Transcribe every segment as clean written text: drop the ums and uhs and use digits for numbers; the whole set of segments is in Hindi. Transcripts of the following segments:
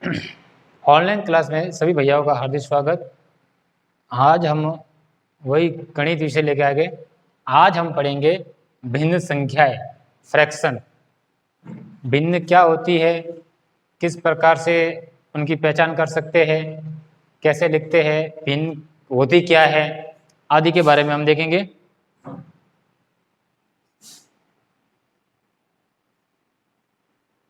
ऑनलाइन क्लास में सभी भैयाओं का हार्दिक स्वागत। आज हम वही गणित विषय लेके आ गए। आज हम पढ़ेंगे भिन्न संख्याएं, फ्रैक्शन। भिन्न क्या होती है, किस प्रकार से उनकी पहचान कर सकते हैं, कैसे लिखते हैं, भिन्न होती क्या है, आदि के बारे में हम देखेंगे।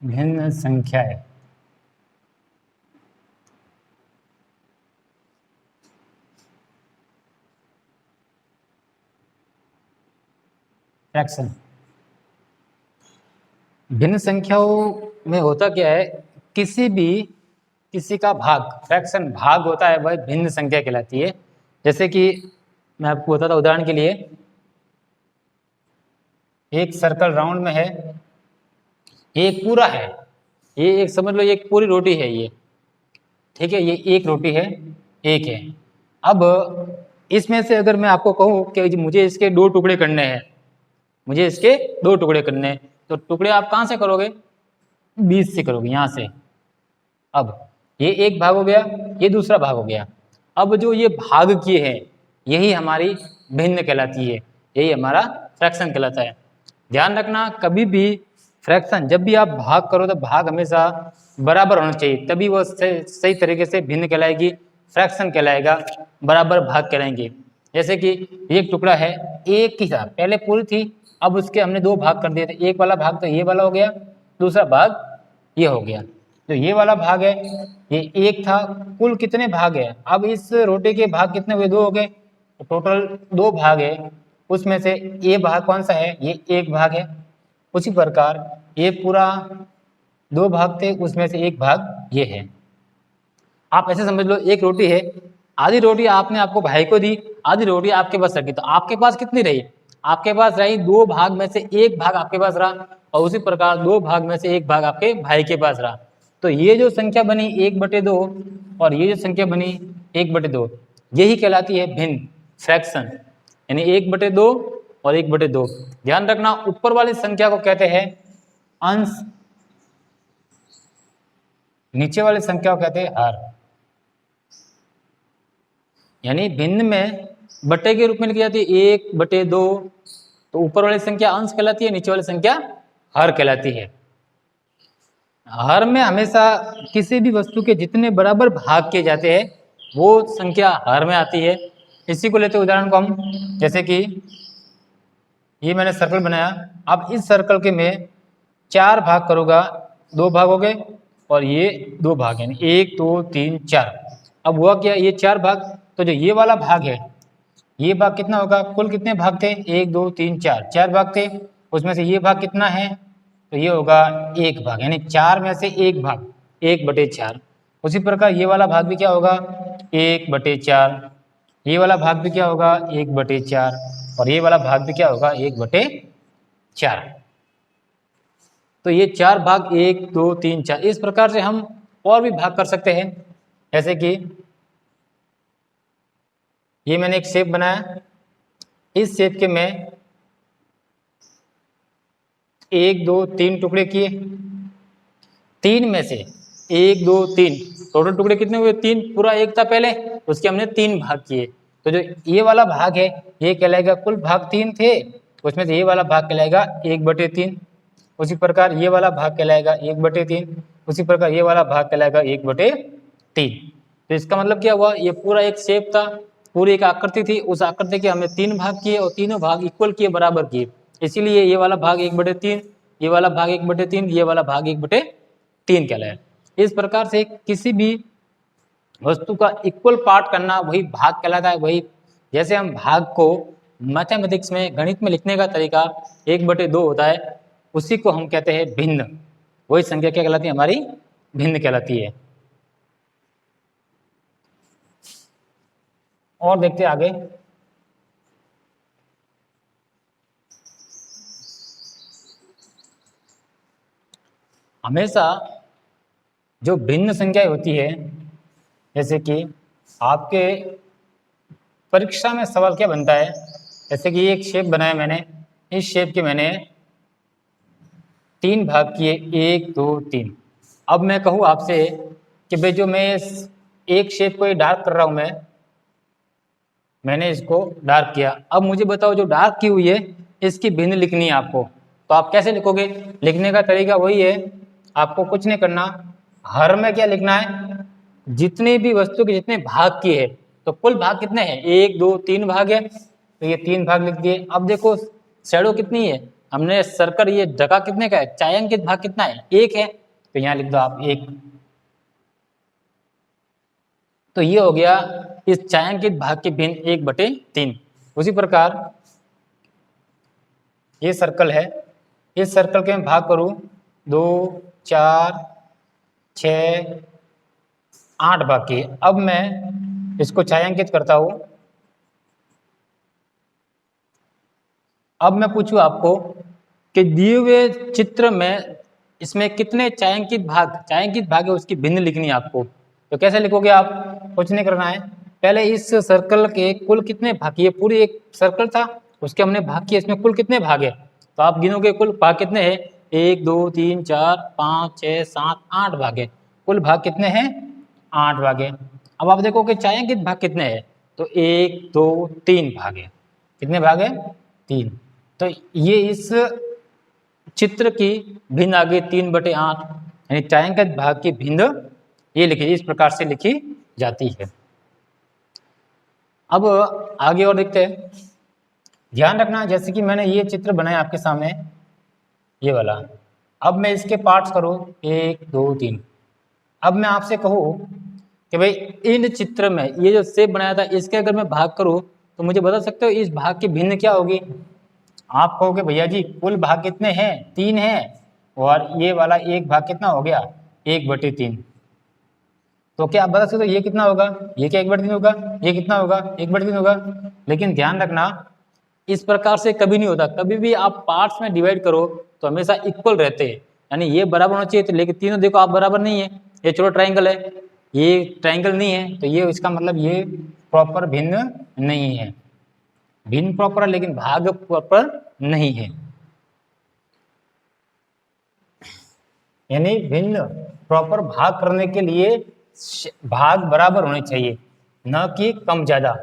भिन्न संख्याएं, फ्रैक्शन। भिन्न संख्याओं में होता क्या है, किसी का भाग, फ्रैक्शन भाग होता है, वह भिन्न संख्या कहलाती है। जैसे कि मैं आपको बताता, उदाहरण के लिए एक सर्कल राउंड में है, एक पूरा है, ये एक समझ लो एक पूरी रोटी है ये, ठीक है, ये एक रोटी है, एक है। अब इसमें से अगर मैं आपको कहूँ कि मुझे इसके दो टुकड़े करने हैं, मुझे इसके दो टुकड़े करने हैं, तो टुकड़े आप कहाँ से करोगे? 20 से करोगे, यहाँ से। अब ये एक भाग हो गया, ये दूसरा भाग हो गया। अब जो ये भाग किए हैं, यही हमारी भिन्न कहलाती है, यही हमारा फ्रैक्शन कहलाता है। ध्यान रखना, कभी भी फ्रैक्शन जब भी आप भाग करो तो भाग हमेशा बराबर होना चाहिए, तभी वो सही तरीके से भिन्न कहलाएगी, फ्रैक्शन कहलाएगा, बराबर भाग कहलाएंगे। जैसे कि एक टुकड़ा है, एक ही था, पहले पूरी थी, अब उसके हमने दो भाग कर दिए थे। एक वाला भाग तो ये वाला हो गया, दूसरा भाग ये हो गया। जो ये वाला भाग है, ये एक था, कुल कितने भाग है? अब इस रोटी के भाग कितने हुए? दो हो गए, तो टोटल दो भाग है। उसमें से ये भाग कौन सा है? ये एक भाग है। उसी प्रकार ये पूरा दो भाग थे, उसमें से एक भाग ये है। आप ऐसे समझ लो, एक रोटी है, आधी रोटी आपने आपको भाई को दी, आधी रोटी आपके पास रखी, तो आपके पास कितनी रही? आपके पास रही दो भाग में से एक भाग आपके पास रहा, और उसी प्रकार दो भाग में से एक भाग आपके भाई के पास रहा। तो ये जो संख्या बनी 1/2 और ये जो संख्या बनी 1/2, यही कहलाती है भिन्न, फ्रैक्शन, यानी 1/2 और 1/2। ध्यान रखना, ऊपर वाली संख्या को कहते हैं अंश, नीचे वाली संख्या को कहते हैं हर। यानी भिन्न में बटे के रूप में लिखी जाती है 1/2, तो ऊपर वाली संख्या अंश कहलाती है, नीचे वाली संख्या हर कहलाती है। हर में हमेशा किसी भी वस्तु के जितने बराबर भाग किए जाते हैं वो संख्या हर में आती है। इसी को लेते उदाहरण को हम, जैसे कि ये मैंने सर्कल बनाया, अब इस सर्कल के मैं 4 भाग करूँगा, 2 भाग हो गए और ये 2 भाग, यानी 1 2 3 4। अब हुआ क्या, ये 4 भाग, तो जो ये वाला भाग है, ये भाग कितना होगा? कुल कितने भाग थे? 1 2 3 4, 4 भाग थे, उसमें से ये भाग कितना है? तो ये होगा एक भाग, यानी 4 में से एक भाग, 1/4। उसी प्रकार ये वाला भाग भी क्या होगा? 1/4। ये वाला भाग भी क्या होगा? 1/4। और ये वाला भाग भी क्या होगा? 1/4। तो ये 4 भाग, 1 2 3 4, इस प्रकार से हम और भी भाग कर सकते हैं। जैसे कि ये मैंने एक शेप बनाया, इस शेप के मैं 1 2 3 टुकड़े किए, 3 में से 1 2 3, टोटल टुकड़े कितने हुए? 3। पूरा एक था पहले, उसके हमने 3 भाग किए, तो जो ये वाला भाग है ये कहलाएगा, कुल भाग 3 थे, उसमें से ये वाला भाग कहलाएगा 1/3। उसी प्रकार ये वाला भाग कहलाएगा 1/3, उसी प्रकार ये वाला भाग कहलाएगा 1/3। तो इसका मतलब क्या हुआ, ये पूरा एक शेप था, पूरी एक आकृति थी, उस आकृति के हमने 3 भाग किए और तीनों भाग इक्वल किए, बराबर किए, इसीलिए ये वाला भाग 1/3, ये वाला भाग 1/3, ये वाला भाग 1/3 कहलाया। इस प्रकार से किसी भी वस्तु का इक्वल पार्ट करना वही भाग कहलाता है। वही जैसे हम भाग को मैथमेटिक्स में, गणित में लिखने का तरीका 1/2 होता है, उसी को हम कहते हैं भिन्न। वही संख्या क्या कहलाती है? हमारी भिन्न कहलाती है। और देखते आगे, हमेशा जो भिन्न संख्याएं होती है, जैसे कि आपके परीक्षा में सवाल क्या बनता है, जैसे कि एक शेप बनाया मैंने, इस शेप के मैंने 3 भाग किए, 1 2 3। अब मैं कहूँ आपसे कि भाई जो मैं एक शेप को डार्क कर रहा हूं, मैंने इसको डार्क किया। अब मुझे बताओ जो डार्क की हुई है इसकी भिन्न लिखनी है आपको, तो आप कैसे लिखोगे? लिखने का तरीका वही है, आपको कुछ नहीं करना, हर में क्या लिखना है, जितने भी वस्तु के जितने भाग की है, तो कुल भाग कितने हैं, 1 2 3 भाग है, तो ये 3 भाग लिख दिए। अब देखो शैडो कितनी है, हमने सर्कल ये जगह कितने का है, छायांकित भाग कितना है, 1 है, तो यहाँ लिख दो आप 1। तो ये हो गया इस छायांकित भाग के भिन्न 1/3। उसी प्रकार ये सर्कल है, इस सर्कल के मैं भाग करूं 2 4 6 8 भाग की। अब मैं इसको छायांकित करता हूं। अब मैं पूछूं आपको कि दिए हुए चित्र में इसमें कितने छायांकित भाग है, उसकी भिन्न लिखनी है आपको। तो कैसे लिखोगे आप, कुछ नहीं करना है, पहले इस सर्कल के कुल कितने भाग, ये पूरी एक सर्कल था उसके हमने भाग किया, इसमें कुल कितने भाग है, तो आप गिनोगे कुल भाग कितने हैं, 1 2 3 4 5 6 7 8 भाग है, कुल भाग कितने हैं, 8 भाग है। अब आप देखो कि छायांकित भाग कितने हैं, तो 1 2 3 भाग है, कितने भाग है, 3। तो ये इस चित्र की भिन्न आ गई 3/8, यानी छायांकित भाग की भिन्न ये लिखी, इस प्रकार से लिखी जाती है। अब आगे और देखते हैं। ध्यान रखना, जैसे कि मैंने ये चित्र बनाया आपके सामने, ये वाला, अब मैं इसके पार्ट्स करूं 1 2 3। अब मैं आपसे कहूं कि भाई इन चित्र में ये जो शेप बनाया था इसके अगर मैं भाग करूं तो मुझे बता सकते हो इस भाग की भिन्न क्या होगी। आप कहोगे भैया जी कुल भाग कितने हैं, 3 हैं, और ये वाला एक भाग कितना हो गया, 1/3। तो क्या आप बता सकते हो ये कितना होगा, ये क्या 1/3 होगा, ये कितना होगा, 1/3 होगा। लेकिन ध्यान रखना इस प्रकार से कभी नहीं होता, कभी भी आप पार्ट्स में डिवाइड करो तो हमेशा इक्वल रहते हैं, यानी ये बराबर होना चाहिए, तो लेकिन तीनों देखो आप बराबर नहीं है, ये छोटा ट्राइंगल है, ये ट्राइंगल नहीं है, तो ये इसका मतलब ये प्रॉपर भिन्न नहीं है, भिन्न प्रॉपर है लेकिन भाग प्रॉपर नहीं है, यानी भिन्न प्रॉपर भाग करने के लिए भाग बराबर होने चाहिए, न कि कम ज्यादा।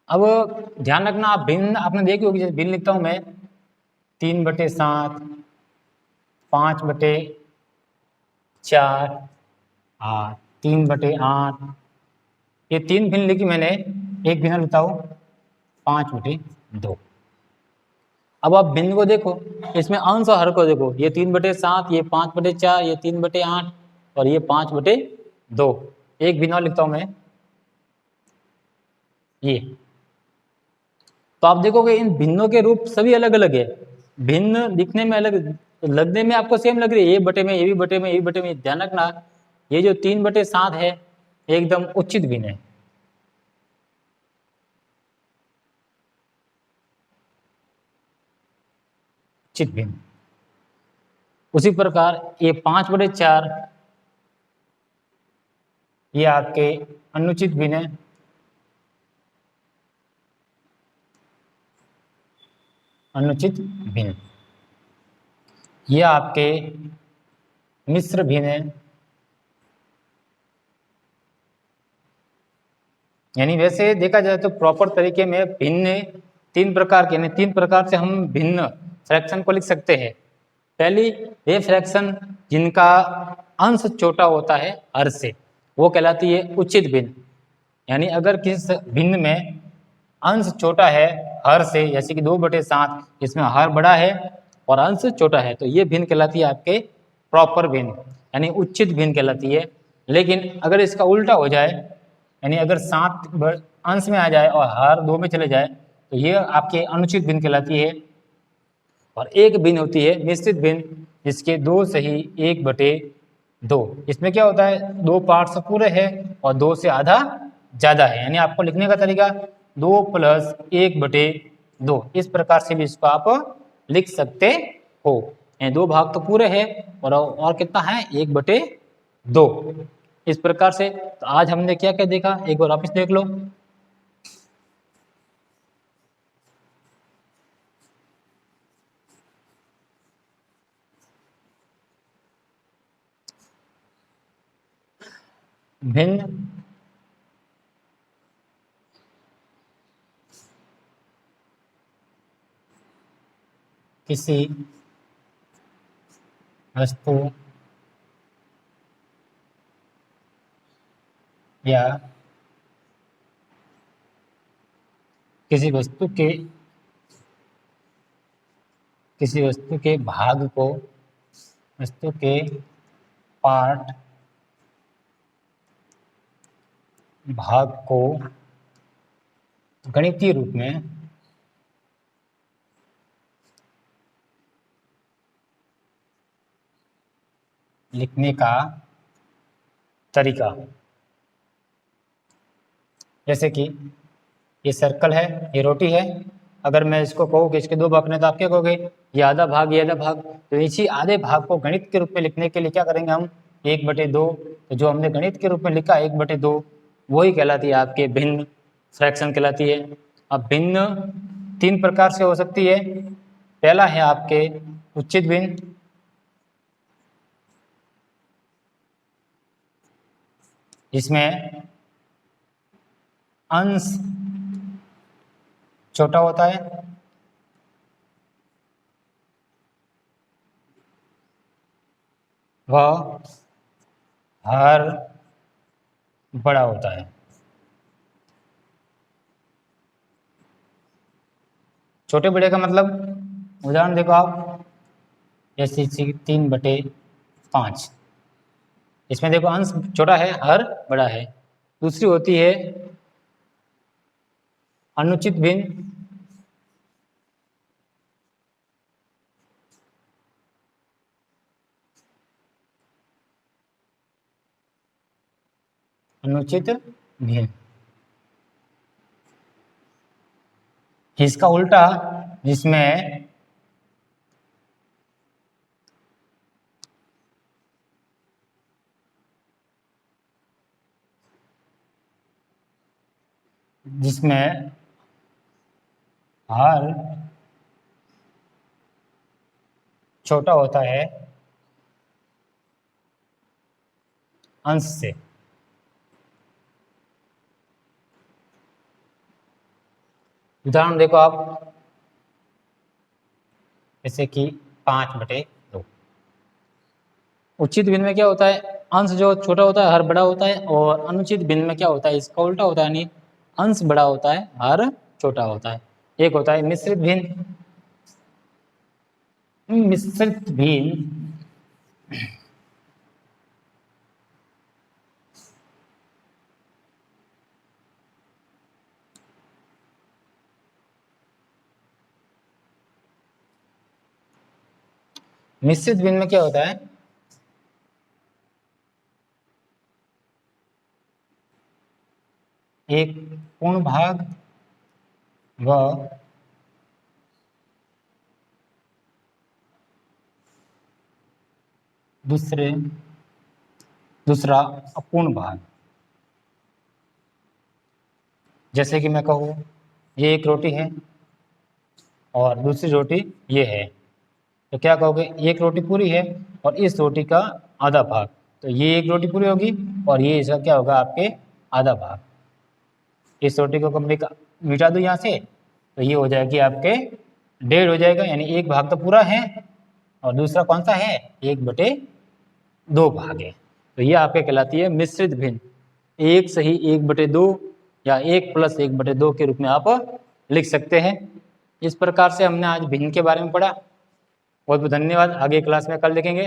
अब ध्यान रखना, आप भिन्न आपने देखी होगी, जैसे भिन्न लिखता हूं मैं 3/7 5/4 8 3/8, ये 3 भिन्न लिखी मैंने, एक भिन्न लिखता हूं 5/2। अब आप भिन्न को देखो, इसमें अंश और हर को देखो, ये 3/7, ये 5/4, ये 3/8 और ये 5/2। एक भिन्न और लिखता हूं मैं ये, तो आप देखोगे इन भिन्नों के रूप सभी अलग अलग है, भिन्न दिखने में अलग, लगने में आपको सेम लग रही है, ये बटे में, ये भी बटे में, ये भी बटे में। ध्यान रखना ये जो 3/7 है एकदम उचित भिन्न है, उचित भिन्न। उसी प्रकार ये 5/4 ये आपके अनुचित भिन्न है, अनुचित भिन्न। ये आपके मिश्र भिन्न है, यानी वैसे देखा जाए तो प्रॉपर तरीके में भिन्न 3 प्रकार के, यानी 3 प्रकार से हम भिन्न फ्रैक्शन को लिख सकते हैं। पहली वे फ्रैक्शन जिनका अंश छोटा होता है हर से, वो कहलाती है उचित भिन्न, यानी अगर किसी भिन्न में अंश छोटा है हर से, जैसे कि 2/7, इसमें हर बड़ा है और अंश छोटा है, तो ये भिन्न कहलाती है आपके प्रॉपर भिन्न, यानी उचित भिन्न कहलाती है। लेकिन अगर इसका उल्टा हो जाए, यानी अगर 7 अंश में आ जाए और हर 2 में चले जाए, तो ये आपके अनुचित भिन्न कहलाती है। और एक भिन्न होती है निश्चित भिन्न, जिसके 2 सही 1/2। इसमें क्या होता है, 2 पार्ट्स पूरे हैं और 2 से आधा ज्यादा है, यानी आपको लिखने का तरीका 2 + 1/2, इस प्रकार से भी इसको आप लिख सकते हो। 2 भाग तो पूरे हैं और कितना है, 1/2, इस प्रकार से। तो आज हमने क्या क्या देखा, एक बार वापिस देख लो। भिन्न किसी वस्तु या किसी वस्तु के भाग को, वस्तु के पार्ट भाग को गणितीय रूप में लिखने का तरीका। जैसे कि ये सर्कल है, ये रोटी है, अगर मैं इसको कहूँ कि इसके दो भाग करने, तो आप क्या कहोगे, ये आधा भाग, ये आधा भाग। तो इसी आधे भाग को गणित के रूप में लिखने के लिए क्या करेंगे हम, 1/2। तो जो हमने गणित के रूप में लिखा 1/2, वही कहलाती है आपके भिन्न फ्रैक्शन कहलाती है। अब भिन्न 3 प्रकार से हो सकती है। पहला है आपके उचित भिन्न, जिसमें अंश छोटा होता है वह हर बड़ा होता है। छोटे बड़े का मतलब, उदाहरण देखो आप, जैसे 3/5, इसमें देखो अंश छोटा है, हर बड़ा है। दूसरी होती है अनुचित भिन्न, अनुचित भिन्न, इसका उल्टा, जिसमें हर छोटा होता है अंश से। उदाहरण देखो आप, जैसे कि 5/2। उचित भिन्न में क्या होता है, अंश जो छोटा होता है हर बड़ा होता है, और अनुचित भिन्न में क्या होता है, इसका उल्टा होता है, यानी अंश बड़ा होता है हर छोटा होता है। एक होता है मिश्रित भिन्न। मिश्रित भिन्न मिश्रित भिन्न में क्या होता है, एक पूर्ण भाग व दूसरा अपूर्ण भाग। जैसे कि मैं कहूँ ये एक रोटी है और दूसरी रोटी ये है, तो क्या कहोगे, एक रोटी पूरी है और इस रोटी का आधा भाग, तो ये एक रोटी पूरी होगी और ये इसका क्या होगा, आपके आधा भाग। इस रोटी को कभी मिटा दो यहाँ से, तो ये हो जाएगी आपके 1.5 हो जाएगा, यानी एक भाग तो पूरा है और दूसरा कौन सा है, 1/2 भाग है। तो ये आपके कहलाती है मिश्रित भिन्न। एक सही 1/2 या 1 + 1/2 के रूप में आप लिख सकते हैं। इस प्रकार से हमने आज भिन्न के बारे में पढ़ा। बहुत बहुत धन्यवाद। आगे क्लास में कल देखेंगे।